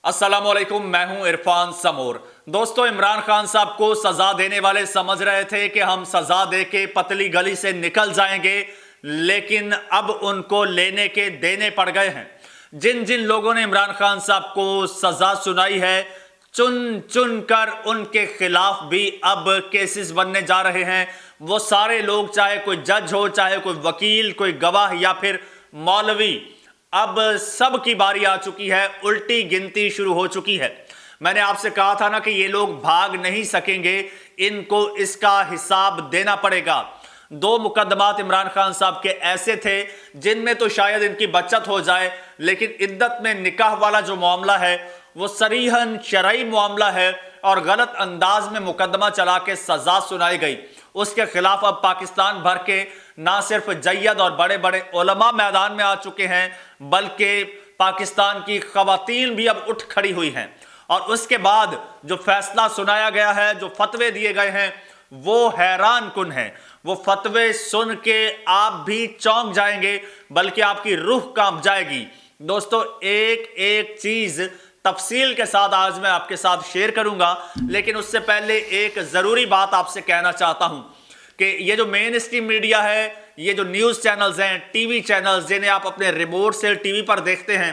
अस्सलाम वालेकुम, मैं हूं इरफान समूर। दोस्तों, इमरान खान साहब को सजा देने वाले समझ रहे थे कि हम सजा दे के पतली गली से निकल जाएंगे, लेकिन अब उनको लेने के देने पड़ गए हैं। जिन जिन लोगों ने इमरान खान साहब को सजा सुनाई है, चुन चुन कर उनके खिलाफ भी अब केसेस बनने जा रहे हैं। वो सारे लोग, चाहे कोई जज हो, चाहे कोई वकील, कोई गवाह या फिर मौलवी, अब सब की बारी आ चुकी है, उल्टी गिनती शुरू हो चुकी है। मैंने आपसे कहा था ना कि ये लोग भाग नहीं सकेंगे, इनको इसका हिसाब देना पड़ेगा। 2 मुकदमात इमरान खान साहब के ऐसे थे जिनमें तो शायद इनकी बचत हो जाए, लेकिन इद्दत में निकाह वाला जो मामला है वो सरीहन शरई मामला है और गलत अंदाज में मुकदमा चला के सजा सुनाई गई। उसके खिलाफ अब पाकिस्तान भर के ना सिर्फ जय्यद और बड़े बड़े उलमा मैदान में आ चुके हैं, बल्कि पाकिस्तान की खवातीन भी अब उठ खड़ी हुई हैं। और उसके बाद जो फैसला सुनाया गया है, जो फतवे दिए गए हैं, वो हैरान कुन है। वो फतवे सुन के आप भी चौंक जाएंगे, बल्कि आपकी रूह कांप जाएगी। दोस्तों, एक एक चीज तफसील के साथ आज मैं आपके साथ शेयर करूंगा, लेकिन उससे पहले एक ज़रूरी बात आपसे कहना चाहता हूं कि ये जो मेन स्ट्रीम मीडिया है, ये जो न्यूज़ चैनल्स हैं, टीवी चैनल्स जिन्हें आप अपने रिमोट से टीवी पर देखते हैं,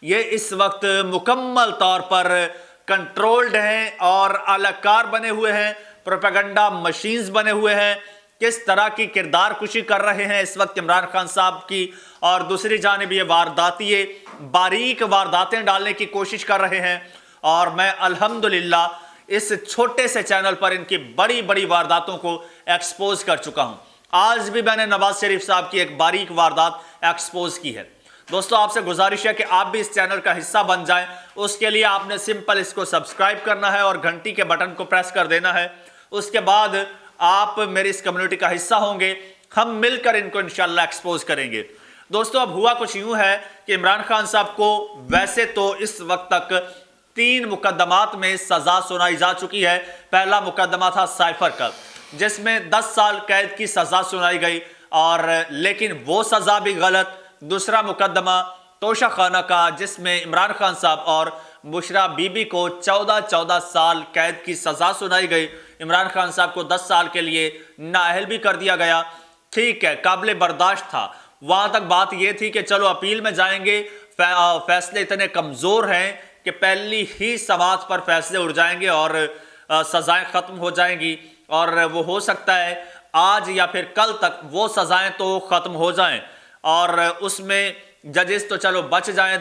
ये इस वक्त मुकम्मल तौर पर कंट्रोल्ड हैं और अलकार बने हुए हैं, प्रोपेगेंडा मशीन्स बने हुए हैं। किस तरह की किरदार कुशी कर रहे हैं इस वक्त इमरान खान साहब की, और दूसरी जानिब ये वारदातिये बारीक वारदातें डालने की कोशिश कर रहे हैं। और मैं अल्हम्दुलिल्लाह इस छोटे से चैनल पर इनकी बड़ी बड़ी वारदातों को एक्सपोज कर चुका हूं। आज भी मैंने नवाज शरीफ साहब की एक बारीक वारदात एक्सपोज की है। दोस्तों, आपसे गुजारिश है कि आप भी इस चैनल का हिस्सा बन जाएं। उसके लिए आपने सिंपल इसको सब्सक्राइब करना है और घंटी के बटन को प्रेस कर देना है। उसके बाद आप मेरी इस कम्युनिटी का हिस्सा होंगे, हम मिलकर इनको इंशाल्लाह एक्सपोज करेंगे। दोस्तों, अब हुआ कुछ यूं है कि इमरान खान साहब को वैसे तो इस वक्त तक 3 मुकदमात में सजा सुनाई जा चुकी है। पहला मुकदमा था साइफर का, जिसमें 10 साल कैद की सजा सुनाई गई, और लेकिन वो सजा भी गलत। दूसरा मुकदमा तोशा खाना का, जिसमें इमरान खान साहब और बुशरा बीबी को 14 साल कैद की सजा सुनाई गई। इमरान खान साहब को 10 साल के लिए नाअहल भी कर दिया गया। ठीक है, काबिल बर्दाश्त था। वहां तक बात यह थी कि चलो अपील में जाएंगे, फैसले इतने कमजोर हैं कि पहली ही समात पर फैसले उड़ जाएंगे और सजाएं खत्म हो जाएंगी, और वो हो सकता है आज या फिर कल तक वो सजाएं तो खत्म हो जाएं, और उसमें जजेस तो चलो बच जाएं,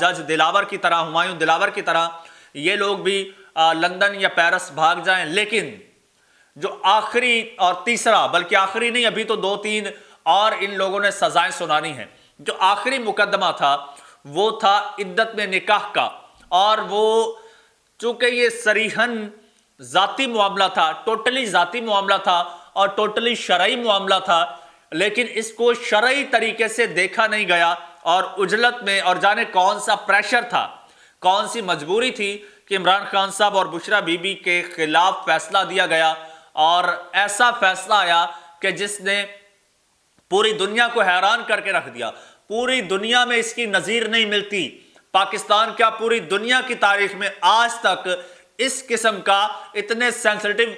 जज दिलावर की तरह, हुमायूं दिलावर की तरह ये लोग भी लंदन या पेरिस भाग जाएं। लेकिन जो आखिरी और तीसरा, बल्कि आखिरी नहीं, अभी तो 2-3 और इन लोगों ने सजाएं सुनानी है। जो आखिरी मुकदमा था वो था इद्दत में निकाह का, और वो चूंकि ये सरीहन जाती मामला था, टोटली जाती मामला था और टोटली शरई मामला था, लेकिन इसको शरई तरीके से देखा नहीं गया, और उजलत में, और जाने कौन सा प्रेशर था, कौन सी मजबूरी थी कि इमरान खान साहब और बुशरा बीबी के खिलाफ फैसला दिया गया। और ऐसा फैसला आया कि जिसने पूरी दुनिया को हैरान करके रख दिया। पूरी दुनिया में इसकी नजीर नहीं मिलती। पाकिस्तान क्या, पूरी दुनिया की तारीख में आज तक इस किस्म का इतने सेंसिटिव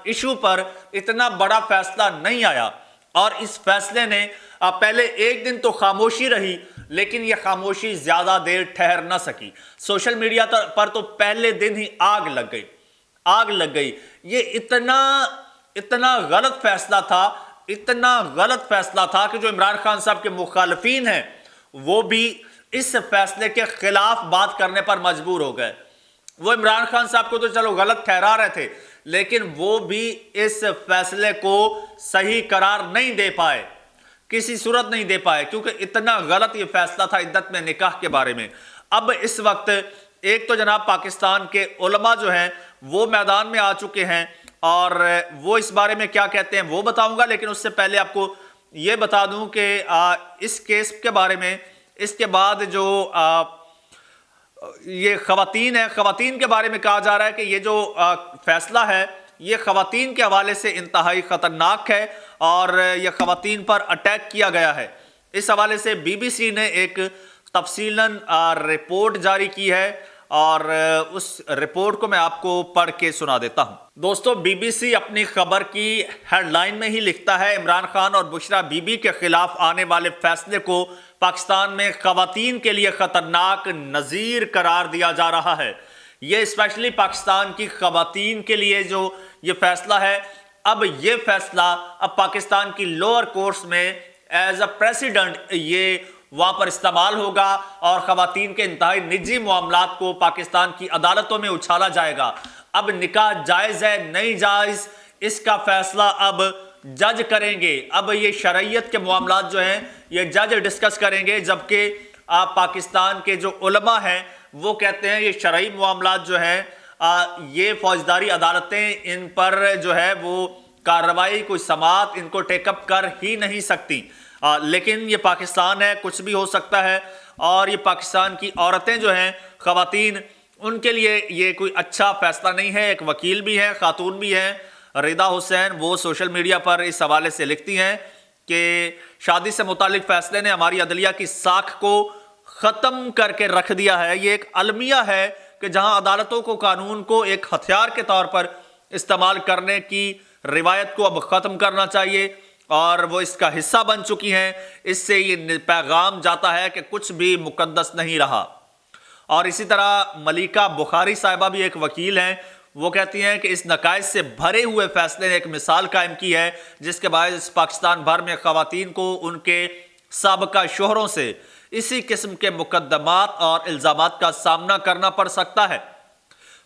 इशू पर इतना बड़ा फैसला नहीं आया। और इस फैसले ने पहले एक दिन तो खामोशी रही, लेकिन यह खामोशी ज्यादा देर ठहर न सकी। सोशल मीडिया पर तो पहले दिन ही आग लग गई, आग लग गई। ये इतना गलत फैसला था, इतना गलत फैसला था कि जो इमरान खान साहब के मुखालफीन हैं वो भी इस फैसले के खिलाफ बात करने पर मजबूर हो गए। वो इमरान खान साहब को तो चलो गलत ठहरा रहे थे, लेकिन वो भी इस फैसले को सही करार नहीं दे पाए, किसी सूरत नहीं दे पाए, क्योंकि इतना गलत ये फैसला था इद्दत में निकाह के बारे में। अब इस वक्त एक तो जनाब पाकिस्तान के उलमा जो हैं वो मैदान में आ चुके हैं, और वो इस बारे में क्या कहते हैं वो बताऊंगा। लेकिन उससे पहले आपको ये बता दूं कि इस केस के बारे में, इसके बाद जो ये खवातीन है, खवातीन के बारे में कहा जा रहा है कि ये जो फैसला है ये खवातीन के हवाले से इंतहाई ख़तरनाक है, और ये खवातीन पर अटैक किया गया है। इस हवाले से BBC ने एक तफसीलन रिपोर्ट जारी की है, اور اس رپورٹ کو میں آپ کو پڑھ کے سنا دیتا ہوں۔ دوستو، بی بی سی اپنی خبر کی ہیڈ لائن میں ہی لکھتا ہے، عمران خان اور بشریٰ بی بی کے خلاف آنے والے فیصلے کو پاکستان میں خواتین کے لیے خطرناک نذیر قرار دیا جا رہا ہے۔ یہ اسپیشلی پاکستان کی خواتین کے لیے جو یہ فیصلہ ہے، اب یہ فیصلہ اب پاکستان کی لوور کورٹس میں ایز اے پریسیڈنٹ یہ وہاں پر استعمال ہوگا اور خواتین کے انتہائی نجی معاملات کو پاکستان کی عدالتوں میں اچھالا جائے گا۔ اب نکاح جائز ہے نہیں جائز، اس کا فیصلہ اب جج کریں گے۔ اب یہ شرعیت کے معاملات جو ہیں یہ جج ڈسکس کریں گے، جبکہ آپ پاکستان کے جو علماء ہیں وہ کہتے ہیں یہ شرعی معاملات جو ہیں یہ فوجداری عدالتیں ان پر جو ہے وہ کارروائی کوئی سماعت ان کو ٹیک اپ کر ہی نہیں سکتی۔ لیکن یہ پاکستان ہے، کچھ بھی ہو سکتا ہے، اور یہ پاکستان کی عورتیں جو ہیں، خواتین، ان کے لیے یہ کوئی اچھا فیصلہ نہیں ہے۔ ایک وکیل بھی ہے، خاتون بھی ہے، رضا حسین، وہ سوشل میڈیا پر اس حوالے سے لکھتی ہیں کہ شادی سے متعلق فیصلے نے ہماری عدلیہ کی ساکھ کو ختم کر کے رکھ دیا ہے۔ یہ ایک المیہ ہے کہ جہاں عدالتوں کو قانون کو ایک ہتھیار کے طور پر استعمال کرنے کی روایت کو اب ختم کرنا چاہیے، اور وہ اس کا حصہ بن چکی ہیں۔ اس سے یہ پیغام جاتا ہے کہ کچھ بھی مقدس نہیں رہا۔ اور اسی طرح ملیکہ بخاری صاحبہ بھی ایک وکیل ہیں، وہ کہتی ہیں کہ اس نقائص سے بھرے ہوئے فیصلے نے ایک مثال قائم کی ہے جس کے باعث پاکستان بھر میں خواتین کو ان کے سابقہ شوہروں سے اسی قسم کے مقدمات اور الزامات کا سامنا کرنا پڑ سکتا ہے۔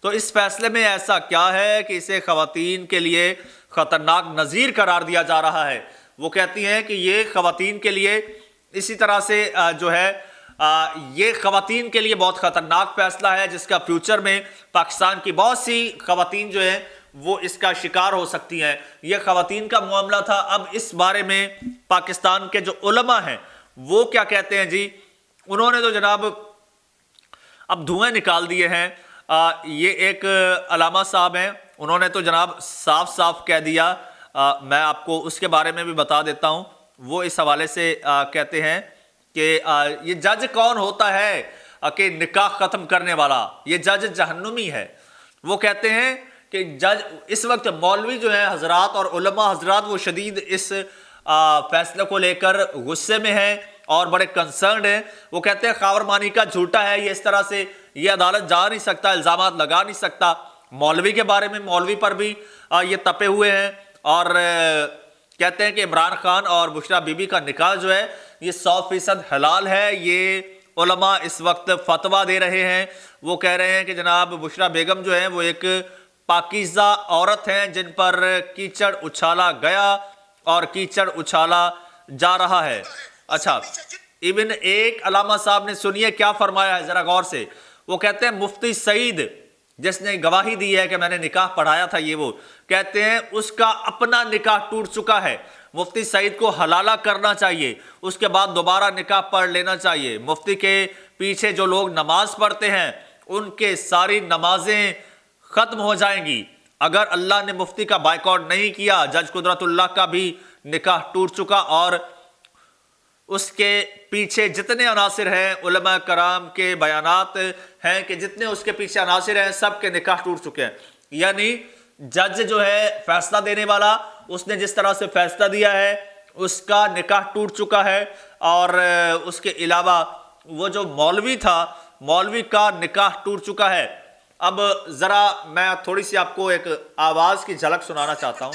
تو اس فیصلے میں ایسا کیا ہے کہ اسے خواتین کے لیے خطرناک نذیر قرار دیا جا رہا ہے؟ وہ کہتی ہیں کہ یہ خواتین کے لیے اسی طرح سے جو ہے یہ خواتین کے لیے بہت خطرناک فیصلہ ہے، جس کا فیوچر میں پاکستان کی بہت سی خواتین جو ہیں وہ اس کا شکار ہو سکتی ہیں۔ یہ خواتین کا معاملہ تھا۔ اب اس بارے میں پاکستان کے جو علماء ہیں وہ کیا کہتے ہیں جی؟ انہوں نے تو جناب اب دھوئیں نکال دیے ہیں۔ یہ ایک علامہ صاحب ہیں، انہوں نے تو جناب صاف صاف کہہ دیا، میں آپ کو اس کے بارے میں بھی بتا دیتا ہوں۔ وہ اس حوالے سے کہتے ہیں کہ یہ جج کون ہوتا ہے کہ نکاح ختم کرنے والا؟ یہ جج جہنمی ہے۔ وہ کہتے ہیں کہ جج اس وقت مولوی جو ہیں حضرات اور علماء حضرات وہ شدید اس فیصلے کو لے کر غصے میں ہیں اور بڑے کنسرنڈ ہیں۔ وہ کہتے ہیں خاور مانی کا جھوٹا ہے، یہ اس طرح سے یہ عدالت جا نہیں سکتا، الزامات لگا نہیں سکتا۔ مولوی کے بارے میں مولوی پر بھی یہ تپے ہوئے ہیں اور کہتے ہیں کہ عمران خان اور بشریٰ بی بی کا نکاح جو ہے یہ 100% حلال ہے۔ یہ علماء اس وقت فتویٰ دے رہے ہیں۔ وہ کہہ رہے ہیں کہ جناب بشریٰ بیگم جو ہیں وہ ایک پاکیزہ عورت ہیں جن پر کیچڑ اچھالا گیا اور کیچڑ اچھالا جا رہا ہے۔ اچھا، ایون ایک علامہ صاحب نے سنیے کیا فرمایا ہے، ذرا غور سے۔ وہ کہتے ہیں مفتی سعید جس نے گواہی دی ہے کہ میں نے نکاح پڑھایا تھا، یہ وہ کہتے ہیں اس کا اپنا نکاح ٹوٹ چکا ہے۔ مفتی سعید کو حلالہ کرنا چاہیے، اس کے بعد دوبارہ نکاح پڑھ لینا چاہیے۔ مفتی کے پیچھے جو لوگ نماز پڑھتے ہیں ان کے ساری نمازیں ختم ہو جائیں گی اگر اللہ نے مفتی کا بائیکاٹ نہیں کیا۔ جج قدرت اللہ کا بھی نکاح ٹوٹ چکا اور اس کے پیچھے جتنے عناصر ہیں، علماء کرام کے بیانات ہیں کہ جتنے اس کے پیچھے عناصر ہیں سب کے نکاح ٹوٹ چکے ہیں۔ یعنی جج جو ہے فیصلہ دینے والا، اس نے جس طرح سے فیصلہ دیا ہے اس کا نکاح ٹوٹ چکا ہے، اور اس کے علاوہ وہ جو مولوی تھا، مولوی کا نکاح ٹوٹ چکا ہے۔ اب ذرا میں تھوڑی سی آپ کو ایک آواز کی جھلک سنانا چاہتا ہوں۔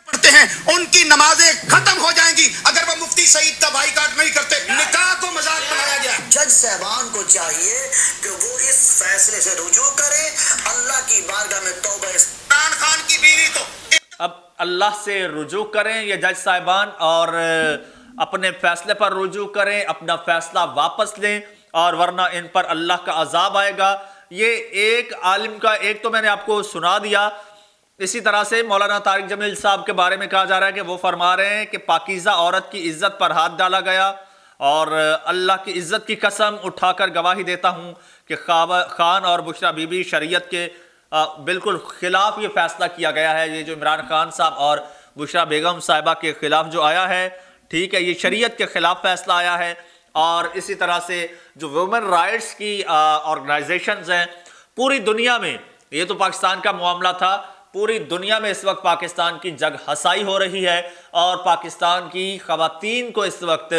پڑھتے ہیں ان کی نمازیں ختم ہو جائیں گی اگر وہ مفتی سعید کا بائیکاٹ نہیں کرتے۔ نکاح کو مذاق بنایا گیا۔ جج صاحبان کو چاہیے کہ وہ اس فیصلے سے رجوع کریں، اللہ کی بارگاہ میں توبہ۔ عمران خان کی بیوی کو اب اللہ سے رجوع کریں یہ جج صاحبان، اور اپنے فیصلے پر رجوع کریں، اپنا فیصلہ واپس لیں، اور ورنہ ان پر اللہ کا عذاب آئے گا۔ یہ ایک عالم کا ایک تو میں نے آپ کو سنا دیا۔ اسی طرح سے مولانا طارق جمیل صاحب کے بارے میں کہا جا رہا ہے کہ وہ فرما رہے ہیں کہ پاکیزہ عورت کی عزت پر ہاتھ ڈالا گیا، اور اللہ کی عزت کی قسم اٹھا کر گواہی دیتا ہوں کہ خان اور بشریٰ بی بی شریعت کے بالکل خلاف یہ فیصلہ کیا گیا ہے۔ یہ جو عمران خان صاحب اور بشریٰ بیگم صاحبہ کے خلاف جو آیا ہے، ٹھیک ہے، یہ شریعت کے خلاف فیصلہ آیا ہے۔ اور اسی طرح سے جو وومن رائٹس کی آرگنائزیشنز ہیں पूरी दुनिया में, ये तो पाकिस्तान का मामला था, पूरी दुनिया में इस वक्त पाकिस्तान की जग हसाई हो रही है और पाकिस्तान की ख़वातीन को इस वक्त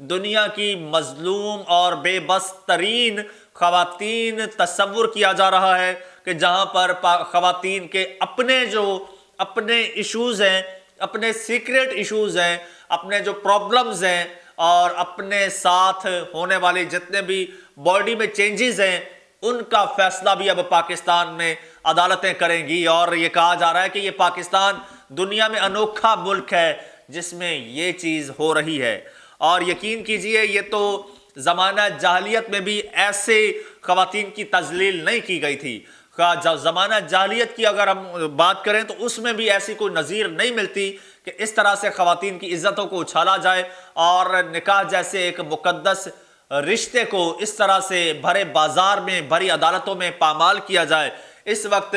दुनिया की मजलूम और बेबस तरीन ख़वातीन तस्वुर किया जा रहा है कि जहाँ पर ख़वातीन के अपने इश्यूज़ हैं, अपने सीक्रेट इश्यूज़ हैं, अपने जो प्रॉब्लम्स हैं और अपने साथ होने वाले जितने भी बॉडी में चेंजेस हैं, उनका फैसला भी अब पाकिस्तान में अदालतें करेंगी। और ये कहा जा रहा है कि ये पाकिस्तान दुनिया में अनोखा मुल्क है जिसमें ये चीज़ हो रही है। और यकीन कीजिए, ये तो ज़माना जाहलियत में भी ऐसे ख़वातीन की तज़लील नहीं की गई थी। ज़माना जाहलियत की अगर हम बात करें तो उसमें भी ऐसी कोई नज़ीर नहीं मिलती कि इस तरह से ख़वातीन की इज़्ज़तों को उछाला जाए और निकाह जैसे एक मुक़द्दस रिश्ते को इस तरह से भरे बाजार में, भरी अदालतों में पामाल किया जाए। इस वक्त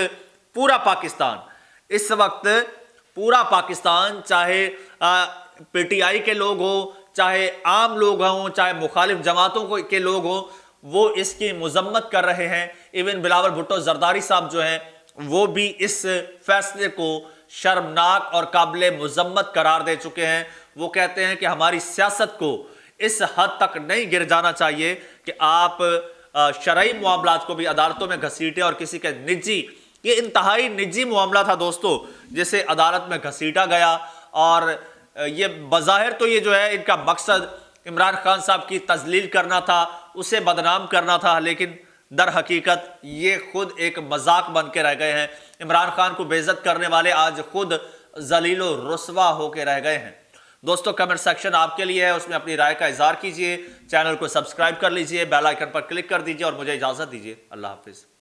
पूरा पाकिस्तान चाहे पीटीआई के लोग हो, चाहे आम लोग हों, चाहे मुखालिफ जमातों के लोग हों, वो इसकी मजम्मत कर रहे हैं। इवन बिलावल भुट्टो जरदारी साहब जो हैं वो भी इस फैसले को शर्मनाक और काबिल मजम्मत करार दे चुके हैं। वो कहते हैं कि हमारी सियासत को इस हद तक नहीं गिर जाना चाहिए कि आप शरई मामलात को भी अदालतों में घसीटें और किसी के निजी, ये इंतहाई निजी मामला था दोस्तों, जिसे अदालत में घसीटा गया। और ये बज़ाहिर तो ये जो है इनका मकसद इमरान खान साहब की तजलील करना था, उसे बदनाम करना था, लेकिन दर हकीकत ये खुद एक मजाक बन के रह गए हैं। इमरान खान को बेइज्जत करने वाले आज खुद जलीलो रुस्वा होके रह गए हैं। दोस्तों, कमेंट सेक्शन आपके लिए है, उसमें अपनी राय का इजहार कीजिए, चैनल को सब्सक्राइब कर लीजिए, बेल आइकन पर क्लिक कर दीजिए और मुझे इजाज़त दीजिए। अल्लाह हाफिज़।